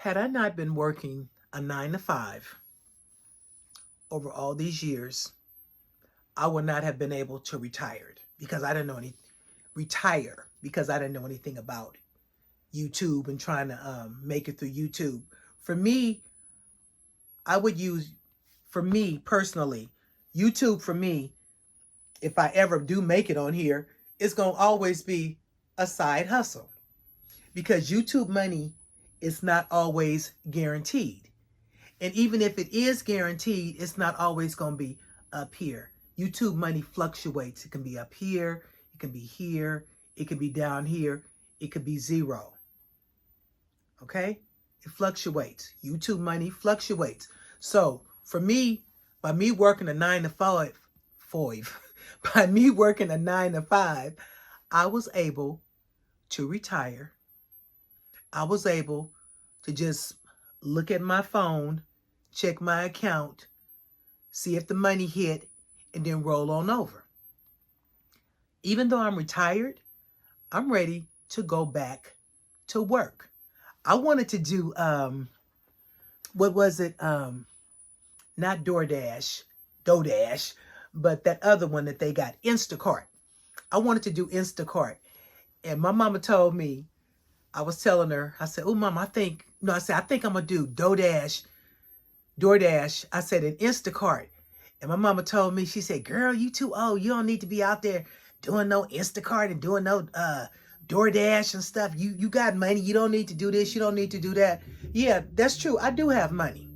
Had I not been working a 9 to 5 over all these years, I would not have been able to retire because I didn't know anything about YouTube and trying to make it through YouTube. For me, I would use, for me personally, YouTube for me, if I ever do make it on here, it's going to always be a side hustle because YouTube money is not always guaranteed. And even if it is guaranteed, it's not always going to be up here. YouTube money fluctuates. It can be up here, it can be here, it can be down here, it could be zero. Okay? It fluctuates. YouTube money fluctuates. So for me, by me working a 9 to 5, by me working a 9 to 5, I was able to retire. I was able to just look at my phone, check my account, see if the money hit, and then roll on over. Even though I'm retired, I'm ready to go back to work. I wanted to do, what was it? Not DoorDash, but that other one that they got, Instacart. I wanted to do Instacart. And my mama told me, I was telling her, I said, oh, Mom, I think I'm going to do DoorDash. I said, an Instacart. And my mama told me, she said, girl, you too old. You don't need to be out there doing no Instacart and doing no DoorDash and stuff. You got money. You don't need to do this. You don't need to do that. Yeah, that's true. I do have money.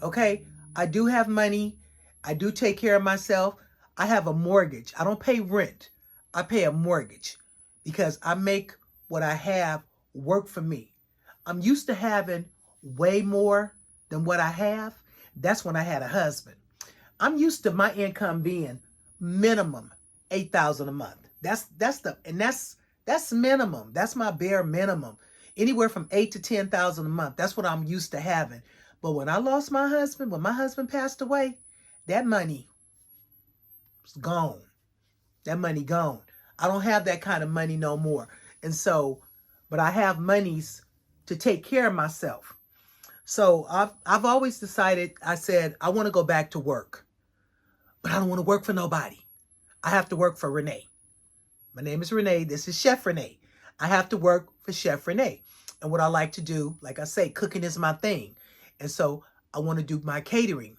Okay? I do have money. I do take care of myself. I have a mortgage. I don't pay rent. I pay a mortgage because I make what I have work for me. I'm used to having way more than what I have. That's when I had a husband. I'm used to my income being minimum $8,000 a month. That's minimum. That's my bare minimum. Anywhere from $8,000 to $10,000 a month. That's what I'm used to having. But when I lost my husband, when my husband passed away, that money was gone. That money gone. I don't have that kind of money no more. And so, but I have monies to take care of myself. So I've always decided, I said, I want to go back to work. But I don't want to work for nobody. I have to work for Renee. My name is Renee. This is Chef Renee. I have to work for Chef Renee. And what I like to do, like I say, cooking is my thing. And so I want to do my catering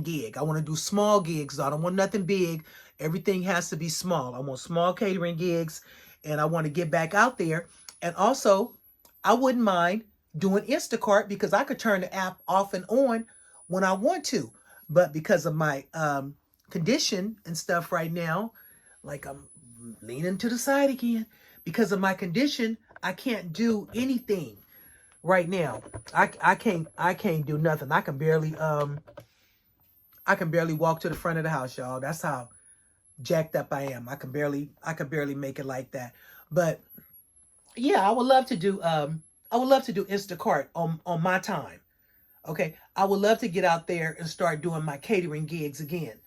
gig. I want to do small gigs. I don't want nothing big. Everything has to be small. I want small catering gigs, and I want to get back out there. And also, I wouldn't mind doing Instacart because I could turn the app off and on when I want to. But because of my condition and stuff right now, like I'm leaning to the side again, because of my condition, I can't do anything right now. I can't do nothing. I can barely walk to the front of the house, y'all. That's how jacked up I am. I can barely make it like that. But yeah, I would love to do Instacart on my time. Okay. I would love to get out there and start doing my catering gigs again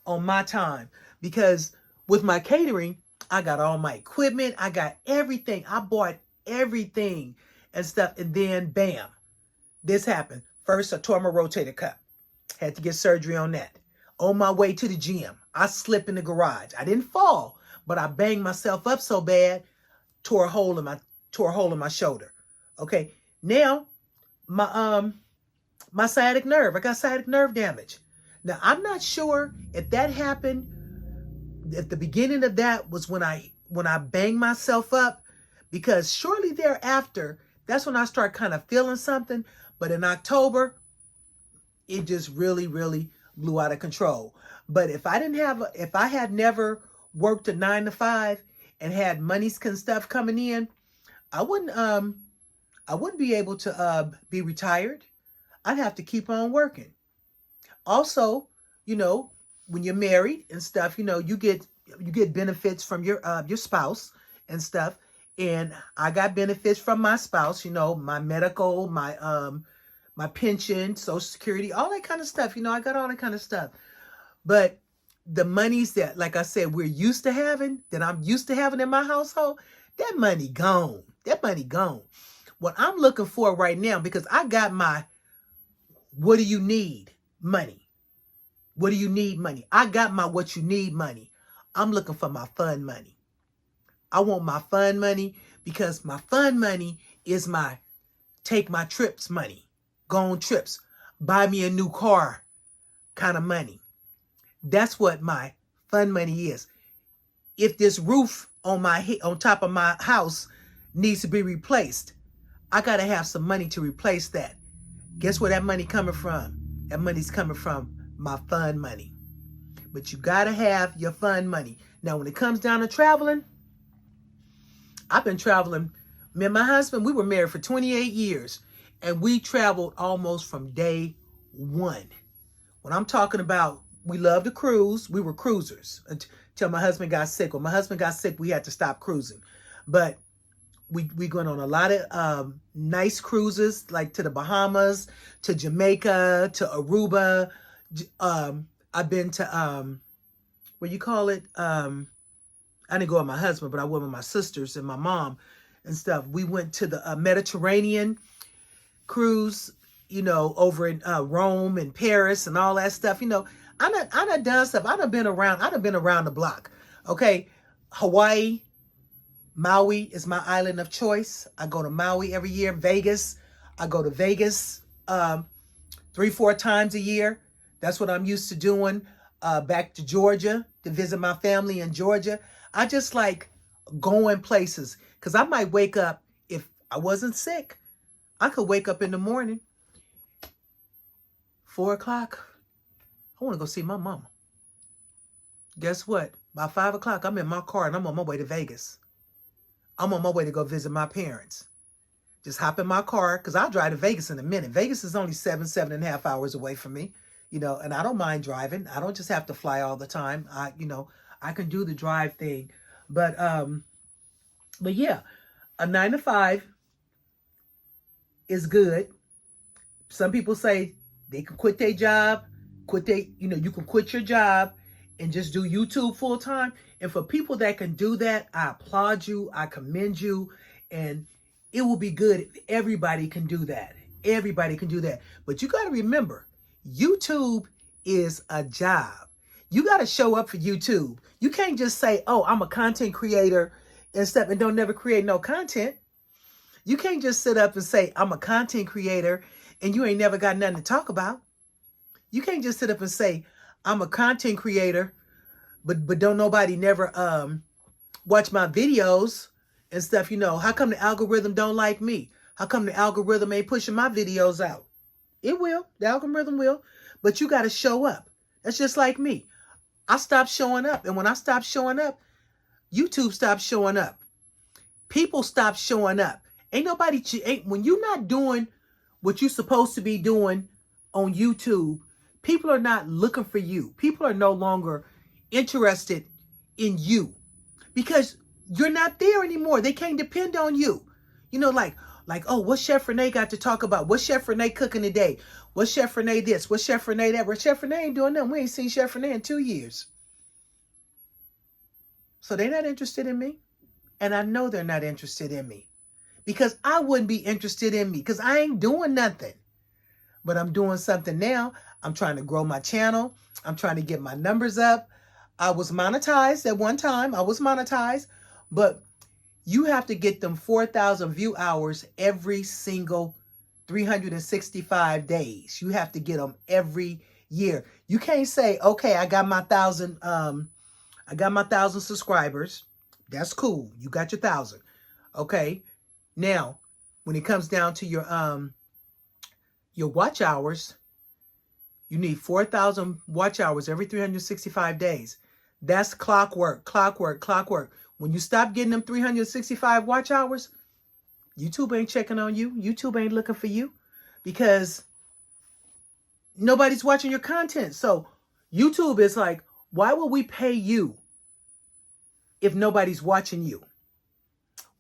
on my time, because with my catering, I got all my equipment. I got everything. I bought everything and stuff. And then bam, this happened. First, I tore my rotator cuff. Had to get surgery on that. On my way to the gym, I slipped in the garage. I didn't fall, but I banged myself up so bad, tore a hole in my shoulder. Okay. Now, my sciatic nerve. I got sciatic nerve damage. Now, I'm not sure if that happened, if the beginning of that was when I banged myself up, because shortly thereafter, that's when I start kind of feeling something. But in October, it just really, really blew out of control. But if I had never worked a 9 to 5 and had money and stuff coming in, I wouldn't be able to be retired. I'd have to keep on working. Also, when you're married and stuff, you get benefits from your spouse and stuff. And I got benefits from my spouse, my medical, my pension, Social Security, all that kind of stuff. I got all that kind of stuff. But the monies that, like I said, that I'm used to having in my household, that money gone. That money gone. What I'm looking for right now, because I got my what do you need money. What do you need money? I got my what you need money. I'm looking for my fun money. I want my fun money because my fun money is my take my trips money. Go on trips. Buy me a new car kind of money. That's what my fun money is. If this roof on top of my house needs to be replaced, I got to have some money to replace that. Guess where that money coming from? That money's coming from my fun money. But you got to have your fun money. Now, when it comes down to traveling, I've been traveling. Me and my husband, we were married for 28 years, and we traveled almost from day one. When I'm talking about we love to cruise, we were cruisers until my husband got sick. When my husband got sick, we had to stop cruising. But we went on a lot of nice cruises, like to the Bahamas, to Jamaica, to Aruba. I've been to, what you call it? I didn't go with my husband, but I went with my sisters and my mom and stuff. We went to the Mediterranean cruise, you know, over in Rome and Paris and all that stuff. You know, I done done stuff. I done been around the block. Okay, Hawaii, Maui is my island of choice. I go to Maui every year. Vegas, I go to Vegas 3-4 times a year. That's what I'm used to doing. Back to Georgia to visit my family in Georgia. I just like going places because I might wake up, if I wasn't sick, I could wake up in the morning, 4 o'clock. I want to go see my mama. Guess what? By 5 o'clock, I'm in my car and I'm on my way to Vegas. I'm on my way to go visit my parents. Just hop in my car because I'll drive to Vegas in a minute. Vegas is only 7.5 hours away from me, you know, and I don't mind driving. I don't just have to fly all the time. I can do the drive thing. But yeah, a 9 to 5 is good. Some people say they can quit their job, you can quit your job and just do YouTube full time. And for people that can do that, I applaud you. I commend you. And it will be good if everybody can do that. Everybody can do that. But you got to remember, YouTube is a job. You got to show up for YouTube. You can't just say, oh, I'm a content creator and stuff and don't never create no content. You can't just sit up and say, I'm a content creator and you ain't never got nothing to talk about. You can't just sit up and say, I'm a content creator, but don't nobody never watch my videos and stuff. You know, how come the algorithm don't like me? How come the algorithm ain't pushing my videos out? It will. The algorithm will. But you got to show up. That's just like me. I stopped showing up. And when I stopped showing up, YouTube stopped showing up. People stopped showing up. When you're not doing what you're supposed to be doing on YouTube, people are not looking for you. People are no longer interested in you because you're not there anymore. They can't depend on you. You know, like, oh, what Chef Renee got to talk about? What Chef Renee cooking today? What Chef Renee this? What Chef Renee that? Well, Chef Renee ain't doing nothing. We ain't seen Chef Renee in 2 years. So they're not interested in me. And I know they're not interested in me because I wouldn't be interested in me because I ain't doing nothing. But I'm doing something now. I'm trying to grow my channel. I'm trying to get my numbers up. I was monetized at one time. But you have to get them 4,000 view hours every single 365 days. You have to get them every year. You can't say, okay, I got my 1,000 subscribers. That's cool. You got your 1,000. Okay. Now, when it comes down to your watch hours, you need 4,000 watch hours every 365 days. That's clockwork. When you stop getting them 365 watch hours, YouTube ain't checking on you. YouTube ain't looking for you because nobody's watching your content. So YouTube is like, why would we pay you if nobody's watching you?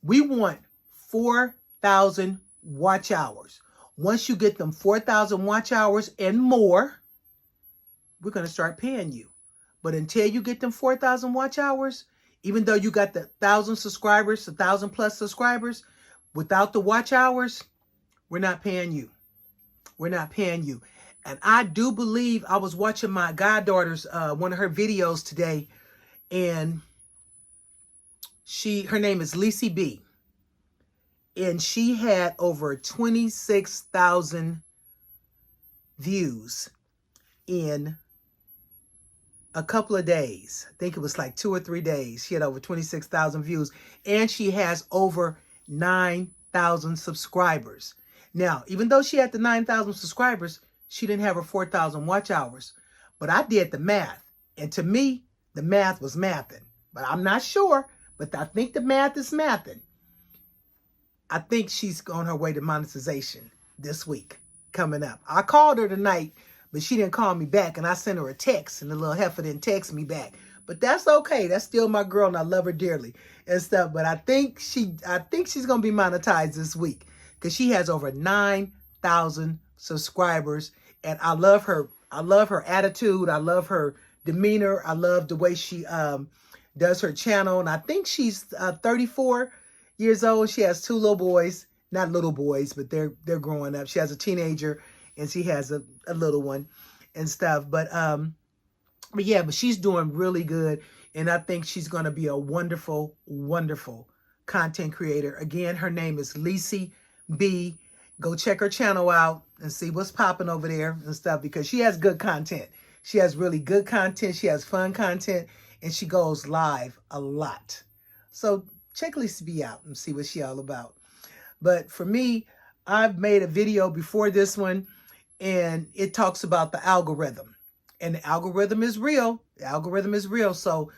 We want 4,000 watch hours. Once you get them 4,000 watch hours and more, we're going to start paying you. But until you get them 4,000 watch hours, even though you got the 1,000 subscribers, 1,000 plus subscribers, without the watch hours, we're not paying you. We're not paying you. And I do believe, I was watching my goddaughter's, one of her videos today, and her name is Lacey B. And she had over 26,000 views in a couple of days. I think it was like 2 or 3 days. She had over 26,000 views, and she has over 9,000 subscribers. Now, even though she had the 9,000 subscribers, she didn't have her 4,000 watch hours. But I did the math, and to me, the math was mathing. But I'm not sure, but I think the math is mathing. I think she's on her way to monetization this week coming up. I called her tonight, but she didn't call me back, and I sent her a text, and the little heifer didn't text me back. But that's okay. That's still my girl, and I love her dearly and stuff. But I think she's gonna be monetized this week because she has over 9,000 subscribers, and I love her. I love her attitude. I love her demeanor. I love the way she does her channel, and I think she's 34 years old. She has 2 little boys, not little boys, but they're growing up. She has a teenager, and she has a little one and stuff. But yeah, but she's doing really good, and I think she's going to be a wonderful, wonderful content creator. Again, her name is Lacey B. Go check her channel out and see what's popping over there and stuff, because she has good content. She has really good content. She has fun content, and she goes live a lot. So check Lacey B out and see what she all about. But for me, I've made a video before this one, and it talks about the algorithm. And the algorithm is real. The algorithm is real. So,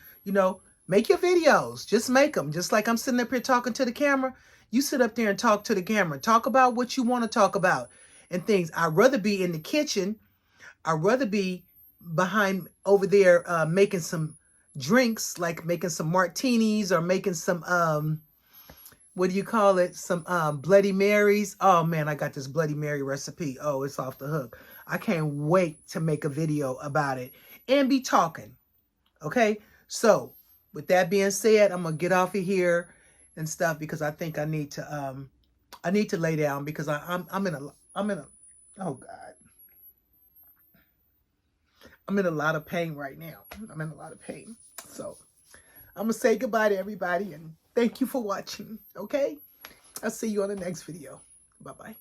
make your videos. Just make them. Just like I'm sitting up here talking to the camera. You sit up there and talk to the camera. Talk about what you want to talk about and things. I'd rather be in the kitchen. I'd rather be behind over there making some drinks, like making some martinis or making some, what do you call it? Some Bloody Marys. Oh, man, I got this Bloody Mary recipe. Oh, it's off the hook. I can't wait to make a video about it and be talking. Okay? So, with that being said, I'm going to get off of here and stuff because I think I need to lay down because I'm in a oh God. I'm in a lot of pain right now. I'm in a lot of pain. So, I'm going to say goodbye to everybody and thank you for watching, okay? I'll see you on the next video. Bye-bye.